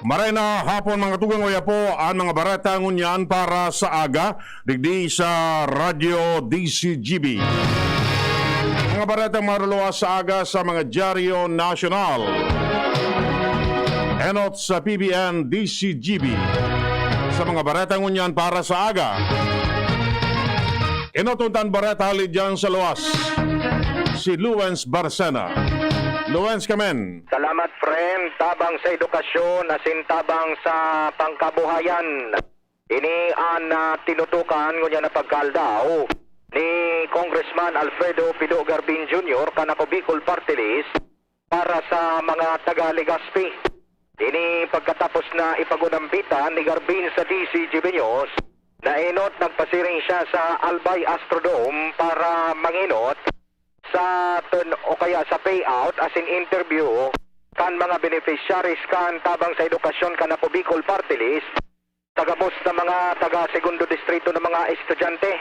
Maray na hapon mga tugang oya po ang mga barata ngunyan para sa aga digdi sa Radyo DCGB. Mga barata maruluwa sa aga sa mga dyaryo nasyonal. Enot sa PBN DCGB. Sa mga barata ngunyan para sa aga. Inotuntan barata halid dyan sa luwas. Si Luwens Barcena. Luwens Kamen. Salamat friend, tabang sa edukasyon, asin tabang sa pangkabuhayan. Ini ang tinutukan ngunya na pagkaldaw ni Congressman Alfredo Pido Garbin Jr. kanako Bicol Party List para sa mga taga-Legazpi. Ini pagkatapos na ipagunampitan ni Garbin sa DCGB News na inot nagpasiring siya sa Albay Astrodome para manginot sa o kaya sa payout as in interview kan mga beneficiaries kan tabang sa edukasyon kan ako Bicol Party List tagabos na mga taga segundo distrito ng mga estudyante.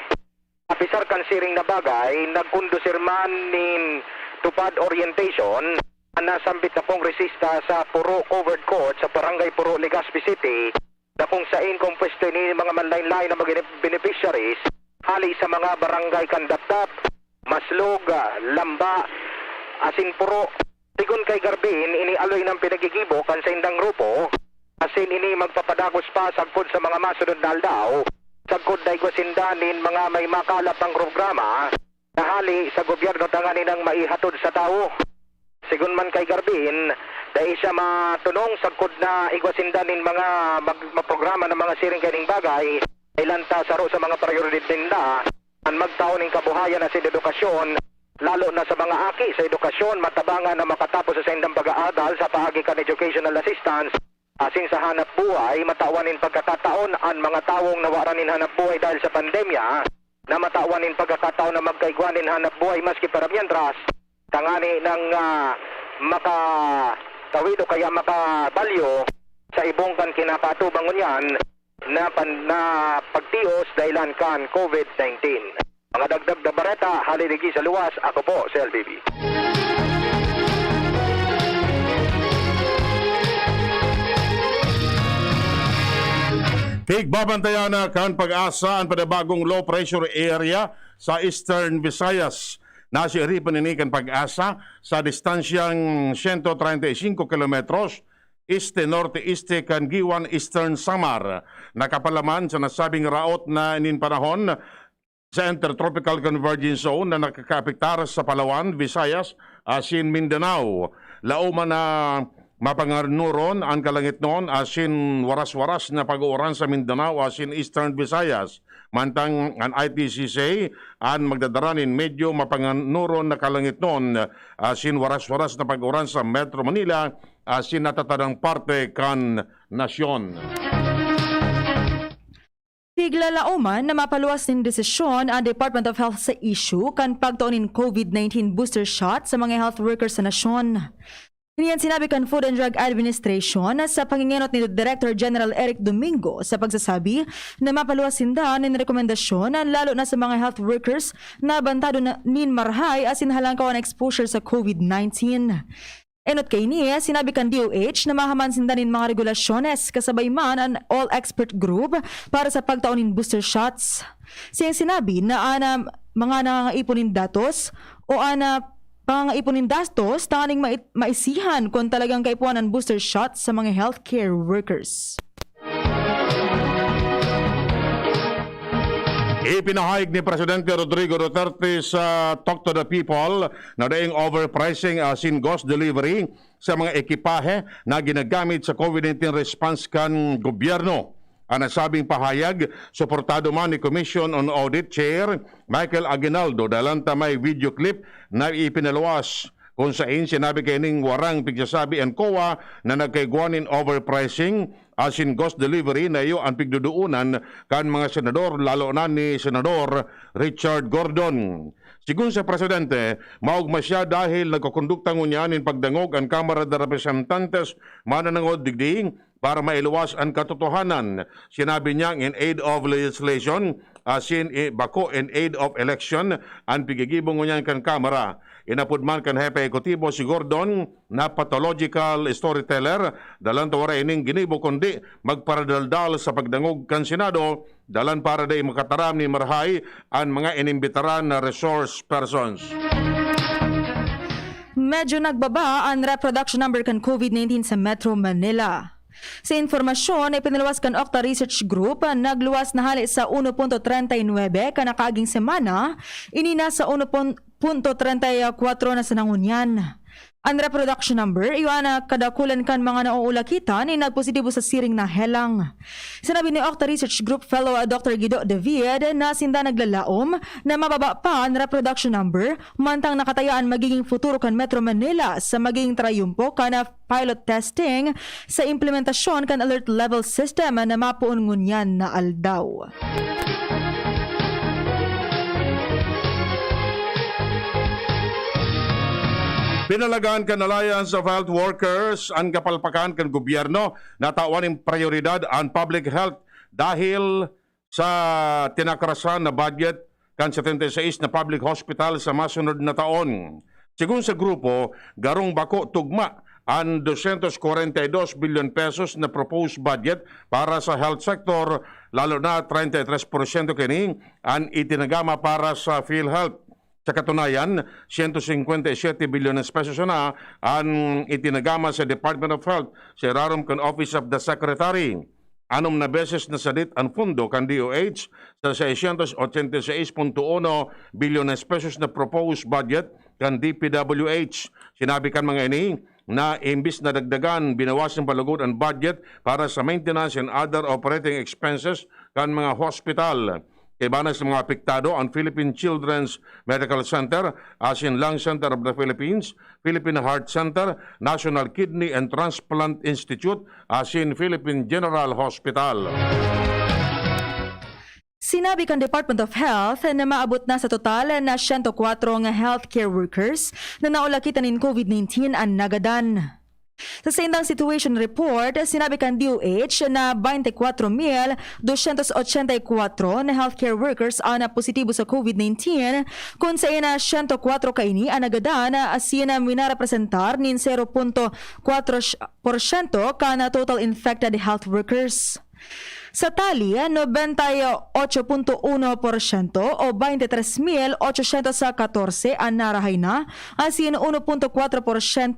Apisar kan siring na bagay nagkundusir man nin tupad orientation ang nasambit na kongresista sa Puro Covered Court sa Barangay Puro, Legazpi City na kung sain kung pwesto ni mga manlain-lain na mga beneficiaries hali sa mga barangay kandatap Maslog, Lamba, asin Puro. Sigun kay Garbin, inialoy ng pinagigibo kan sa indang grupo. Asin ini magpapadagos pa sagpod sa mga masunod na aldaw. Sagpod na igwasindanin mga may makalap ang programa na hali sa gobyerno tanganin ang maihatod sa tao. Sigun man kay Garbin, dahil siya matunong sagpod na igwasindanin mga programa ng mga siring kaning bagay, ilanta saro sa mga prioridad nila. Ang magtaon ng kabuhayan na sa edukasyon, lalo na sa mga aki sa edukasyon, matabangan na makatapos sa indang pag-aadal sa paagi kan educational assistance, asin sa hanap buhay, matawanin pagkakataon ang mga tawong nawaranin hanap buhay dahil sa pandemya, na matawanin pagkakataon na magkaigwanin hanap buhay maski para mientras, tangani ng makatawid o kaya makabalyo sa ibong kan kinapatubangon yan, na pagtios dahilan kan COVID-19. Mga dagdag na bareta, haliligi sa luwas, ako po, si LBB. Tigbabantayan na kan pag-asa ang panibagong low pressure area sa Eastern Visayas. Nasiripan kan pag-asa sa distansyang 135 kilometros este-norte-este kan Giwan Eastern Samar. Nakapalaman sa nasabing raot na inin panahon sa Intertropical Convergence Zone na nakakapektar sa Palawan, Visayas, asin Mindanao. Lauman na mapangarnuron ang kalangit noon asin waras-waras na pag-uuran sa Mindanao asin Eastern Visayas. Mantang ang IPCC ang magdadaranin medyo mapanganuron na kalangit noon asin waras-waras na pag-uuran sa Metro Manila asin natatadang parte kan nasyon. Tiglalauman na mapaluwas ng desisyon ang Department of Health sa issue kan pagtuunin COVID-19 booster shot sa mga health workers sa nasyon. Iniyan sinabi kan Food and Drug Administration sa pangingenot ni Director General Eric Domingo sa pagsasabi na mapaluwas sinda ng rekomendasyon lalo na sa mga health workers na bantado na nin marhay asin halangkaw ang exposure sa COVID-19. Enot kay niya, sinabi kan DOH na mahamansin din mga regulasyones kasabay man ang all-expert group para sa pagtaunin booster shots. Siyang sinabi na mga nangangaipunin datos o pangangaipunin datos tanganing maisihan kung talagang kaipuan ang booster shots sa mga healthcare workers. Ipinahayag ni Presidente Rodrigo Duterte sa Talk to the People na daing overpricing asin ghost delivery sa mga ekipahe na ginagamit sa COVID-19 response kan gobyerno. Ang nasabing pahayag, suportado man ni Commission on Audit Chair Michael Aguinaldo dalanta may video clip na ipinaluwas kung saan sinabi kaning warang pigsasabi ang COA na nagkaigwanin overpricing asin ghost delivery na iyo ang pigduduunan kan mga senador lalo na ni Senador Richard Gordon. Sigun sa Presidente, maugma siya dahil nagkukondukta ngunyanin pagdangog ang Kamara de Representantes mananangod digdiing para mailuwas ang katotohanan. Sinabi niya in aid of legislation, asin bako in aid of election, ang pigigibong niyan kan Kamara. Inapod man kan Hepe Ekutibo si Gordon na pathological storyteller dalan tawara ining ginibo kundi magparadaldal sa pagdangog kan Senado dalan para day makataram ni Marhay ang mga inimbitaran na resource persons. Medyo nagbaba ang reproduction number kan COVID-19 sa Metro Manila. Sa informasyon ay piniluwas kan Octa Research Group, nagluwas na hali sa 1.39 kanakaging semana, inina sa 1.34 na sa nangunyan. Ang reproduction number, iwan na kadakulan kan mga nauulakitan ay nagpositibo sa siring na helang. Sinabi ni Octa Research Group Fellow Dr. Guido David na sinda naglalaom na mababa pa ang reproduction number mantang nakatayaan magiging futuro kan Metro Manila sa magiging trayumpo kan pilot testing sa implementasyon kan alert level system na mapuon ngunyan na aldaw. Pinalagaan kan Alliance of Health Workers ang kapalpakan kan gobyerno na tawan ng prioridad ang public health dahil sa tinakarasan na budget kan 76 na public hospital sa masunod na taon. Sigun sa grupo, garong bako tugma ang 242 billion pesos na proposed budget para sa health sector, lalo na 33% kini ang itinagama para sa PhilHealth. Sa katunayan, 157 billion pesos na ang itinagama sa Department of Health sa irarom kan Office of the Secretary. 6 na beses na sadit ang fundo kan DOH sa 686.1 billion pesos na proposed budget kan DPWH. Sinabi kan mga ini na imbis na dagdagan, binawasan palugod ang budget para sa maintenance and other operating expenses kan mga hospital. Ibana sa mga apektado ang Philippine Children's Medical Center, Asian Lung Center of the Philippines, Philippine Heart Center, National Kidney and Transplant Institute, Asian Philippine General Hospital. Sinabi kan Department of Health na maabot na sa total na 104 nga healthcare workers na naulakitan ng COVID-19 ang nagadan. Sa sindang situation report, sinabi kan DOH na 24,284 na healthcare workers ang positibo sa COVID-19 kung sa ina 104 kaini ang nagadan asin na minarepresentar nin 0.4% kana total infected health workers. Sa tali, 98.1% o 23,814 ang narahay na, asin 1.4%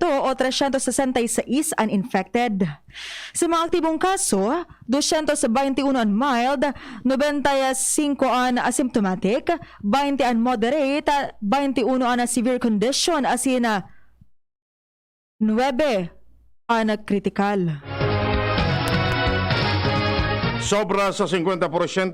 o 366 ang infected. Sa mga aktibong kaso, 221 ang mild, 95 ang asymptomatic, 20 ang moderate, 21 ang severe condition, asin 9 ang critical. Sobra sa 50%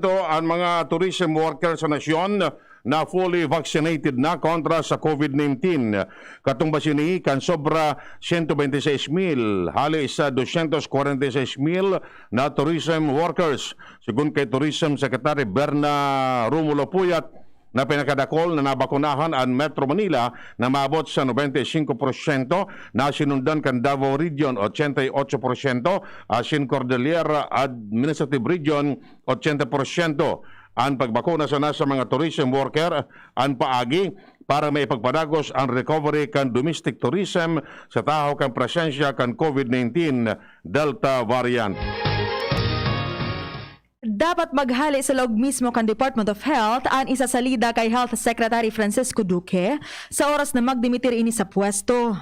ang mga tourism workers sa nasyon na fully vaccinated na kontra sa COVID-19. Katumbas ini kan sobra 126,000 hali sa 246,000 na tourism workers. Sigun kay Tourism Secretary Berna Romulo Puyat, na pinakadakol na nabakunahan ang Metro Manila na maabot sa 95%, na sinundan kan Davao Region 88%, Asin Cordillera Administrative Region 80%. Ang pagbakuna sa nasa mga tourism worker ang paagi para may pagpadagos ang recovery kan domestic tourism sa tahaw kan presensya kan COVID-19 Delta variant. Dapat maghali sa loob mismo kan Department of Health ang isa salida kay Health Secretary Francisco Duque sa oras na magdimitir ini sa pwesto.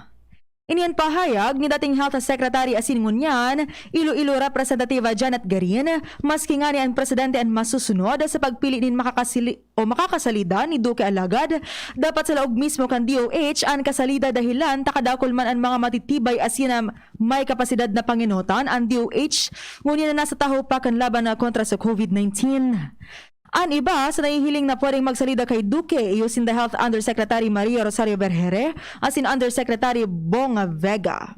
Iniyan pahayag ni dating Health Secretary Asin Ngunyan, Iloilo Representative Janet Garin, maski nga ni ang presidente ang masusunod sa pagpili nin makakasalida ni Duque alagad, dapat sa loob mismo kan DOH ang kasalida dahilan takadakol man ang mga matitibay asin may kapasidad na panginutan ang DOH, ngunyan na nasa taho pa kan laban na kontra sa COVID-19. Ang iba sa nahihiling na pwedeng magsalida kay Duque, iusin the Health Undersecretary Maria Rosario Berhere, asin Undersecretary Bong Vega.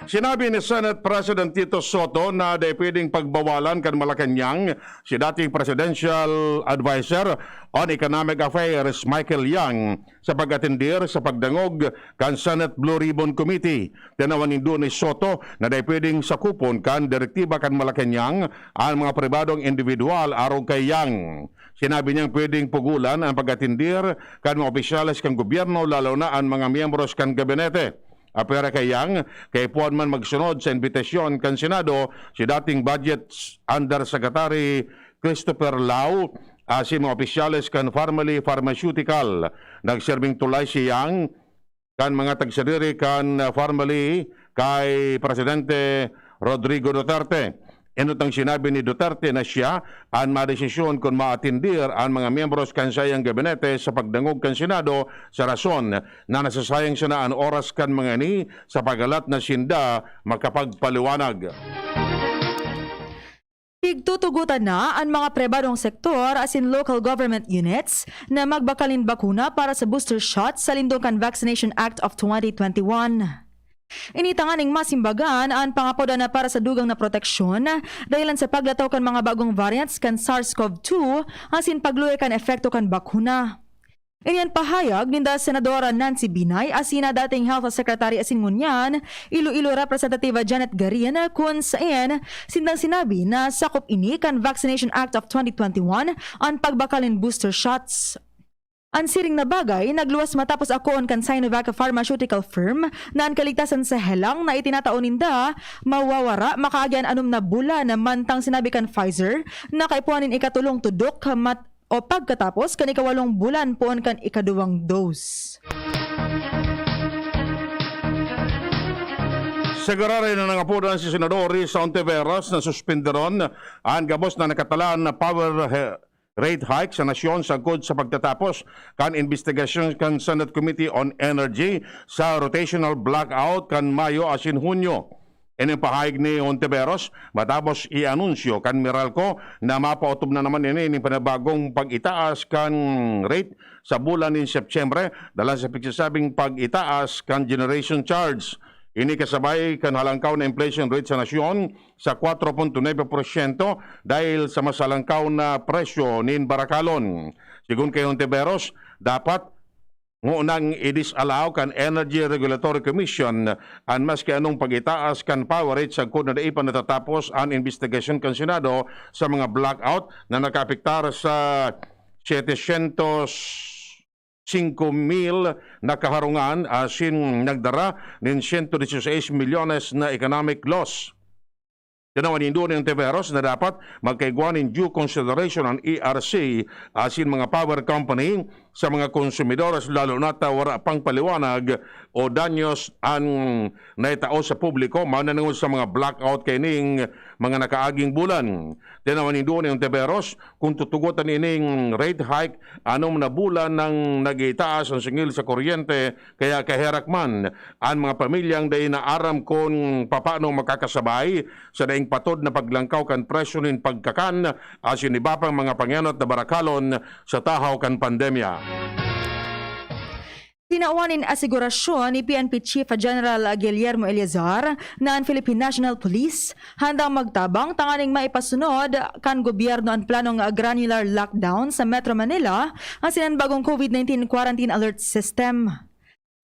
Sinabi ni Senate President Tito Soto na di pwedeng pagbawalan kan Malacanang si dating Presidential Advisor on Economic Affairs Michael Yang sa pag-atendir sa pagdangog kan Senate Blue Ribbon Committee. Tinawan ni Soto na di pwedeng sakupon kan direktiba kan Malacanang ang mga pribadong individual aron kay Yang. Sinabi niyang pwedeng pugulan ang pag-atendir kan mga opisyales kan gobyerno lalo na ang mga miyembros kan gabinete. Apera kay Yang, kay puan man magsunod sa imbitasyon kan Senado si dating Budget Undersecretary Christopher Lau si mga opisyales kan Family Pharmaceutical. Nagserbing tulay si Yang kan mga tagsadiri kan family kay Presidente Rodrigo Duterte. Inutang sinabi ni Duterte na siya ang madesisyon kung maatindir ang mga miyembros kan sayang gabinete sa pagdangog kan Senado sa rason na nasasayang siya na ang oras kan mga ni sa pagalat na sinda makapagpaliwanag. Tigtutugutan na ang mga pribadong sektor as in local government units na magbakalin bakuna para sa booster shot sa Lindokan Vaccination Act of 2021. Initanganing masimbagan ang pangapoda na para sa dugang na proteksyon dahilan sa paglataw kan mga bagong variants kan SARS-CoV-2 asin pagluya kan efekto kan bakuna. Iniyan pahayag ninda Senadora Nancy Binay asina dating Health Secretary asin ngunyan Iloilo Representative Janet Garin kung saan sindang sinabi na sakop ini kan Vaccination Act of 2021 ang pagbakalin booster shots. Ang siring na bagay, nagluwas matapos akoon kan Sinovac Pharmaceutical Firm na ang kaligtasan sa helang na itinataon ninda, mawawara makaagyan anom na bula na mantang sinabi kan Pfizer na kaipuanin ikatulong tudok o pagkatapos kan ikawalong bulan poon kan ikaduwang dose. Segurare na nangapudan si Senador Risa Ontiveros na suspenderon ang gabos na nakatalaan na power rate hike sa nasyon sagkod sa pagtatapos kan investigasyon kan Senate Committee on Energy sa rotational blackout kan Mayo asin Hunyo. Ining pahayag ni Ontiveros matapos i-anunsyo kan Meralco na mapautob na naman ini panibagong pag-itaas kan rate sa bulan ni Setyembre dahil sa pigsasabing pag-itaas kan generation charge. Ini kasabay kan halangkaw na inflation rate sa nasyon sa 4.9% dahil sa masalangkaw na presyo nin Barakalon. Sigun kay Ontiveros, dapat ngunang i-disallow kan Energy Regulatory Commission ang maski anong pag-itaas kan power rate sa kung na daipan natatapos ang investigasyon kan Senado sa mga blackout na nakapiktar sa 700,000 na kaharungan asin nagdara ng 116 milyones na economic loss. Tinawan nindo ng Ontiveros na dapat magkaigwan in due consideration ang ERC asin mga power company sa mga konsumidores lalo na wala pang paliwanag o danyos ang naitao sa publiko mananungod sa mga blackout kaining mga nakaaging bulan. Tinawan nindo ng Ontiveros kung tutugutan ining rate hike anong na bulan nang nagitaas ang singil sa kuryente kaya kaherak man ang mga pamilyang day na aram kung paano makakasabay sa daing patod na paglangkaw kan presyo nin pagkakan asin iba pang mga pangyanot na barakalon sa tahaw kan pandemya. Tinauanin asigurasyon ni PNP Chief General Guillermo Eleazar na ang Philippine National Police handang magtabang tanganing maipasunod kan gobyerno ang planong granular lockdown sa Metro Manila ang sinanbagong COVID-19 quarantine alert system.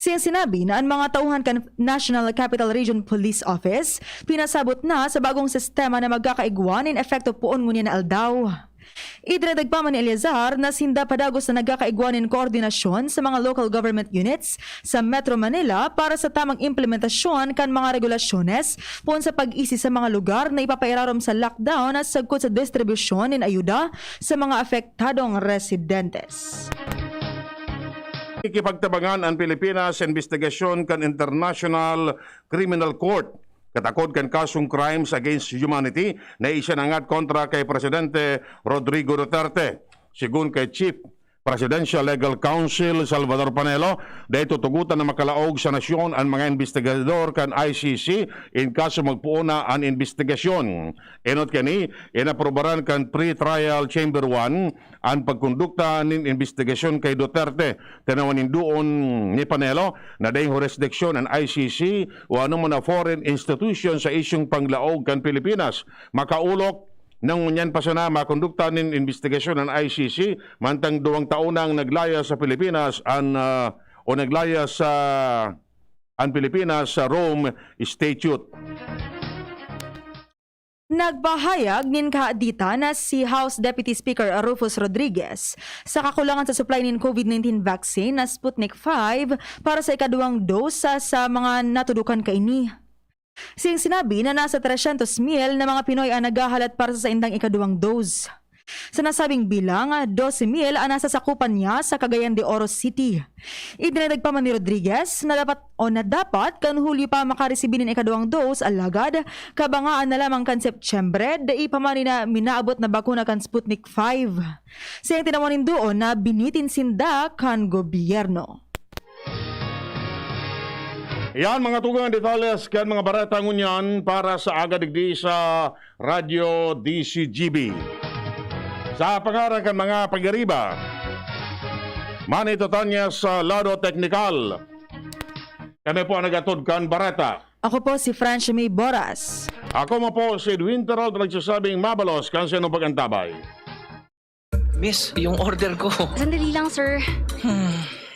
Siyang sinabi na ang mga tauhan kan National Capital Region Police Office pinasabot na sa bagong sistema na magkakaigwan in efekto poon ngunya na aldaw. Idredag pa man ni Eleazar na sinda padagos na nagkakaigwanin koordinasyon sa mga local government units sa Metro Manila para sa tamang implementasyon kan mga regulasyones pon sa pag-isi sa mga lugar na ipapairarom sa lockdown at sagkot sa distribusyon ng ayuda sa mga apektadong residentes. Ikipagtabangan ang Pilipinas sa investigasyon kan International Criminal Court katakod kan kasong crimes against humanity na isinangat kontra kay Presidente Rodrigo Duterte. Sigun kay Chief Presidential Legal Counsel Salvador Panelo dahil tutugutan na makalaog sa nasyon ang mga investigador kan ICC in kaso magpuuna ang investigasyon. Enot kani inaprobaran kan pre-trial chamber 1 ang pagkondukta nin investigasyon kay Duterte. Tanawanin doon ni Panelo na dahil jurisdiction ang ICC o anong mga foreign institution sa isyong panglaog kan Pilipinas. Makaulok nang unyan pa siya na makondukta nin investigasyon ng ICC mantang 2 taon nang naglaya sa Pilipinas naglaya sa ang Pilipinas sa Rome Statute. Nagpahayag nin kaadita na si House Deputy Speaker Rufus Rodriguez sa kakulangan sa supply nin COVID-19 vaccine na Sputnik 5 para sa ikaduhang dose sa mga natudukan kaini. Siyang sinabi na nasa 300,000 na mga Pinoy ang naghahalat para sa indang ikaduhang dose. Sa nasabing bilang, 12,000 ang nasa sakupan niya sa Cagayan de Oro City. Idinagdag pa man ni Rodriguez na dapat kan Hulyo pa makaresibinin ikaduhang dose alagad kabangaan na lamang kan Septyembre dai pa man na minaabot na bakuna kan Sputnik 5. Siyang tinawanin doon na binitin sinda kan gobyerno. Yan mga tugang detalles kan mga barata ngunyan para sa aga digdi sa Radyo DCGB. Sa pangarang kan mga pagariba, manito tanya sa lado teknikal. Kami po ang nagatod kan barata. Ako po si Francia May Boras. Ako mo po si Edwin Terrell nagsasabing mabalos kan sa inong pagantabay. Miss, yung order ko. Sandali lang, sir.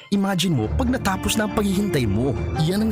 Imagine mo, pag natapos na ang paghihintay mo, yan ang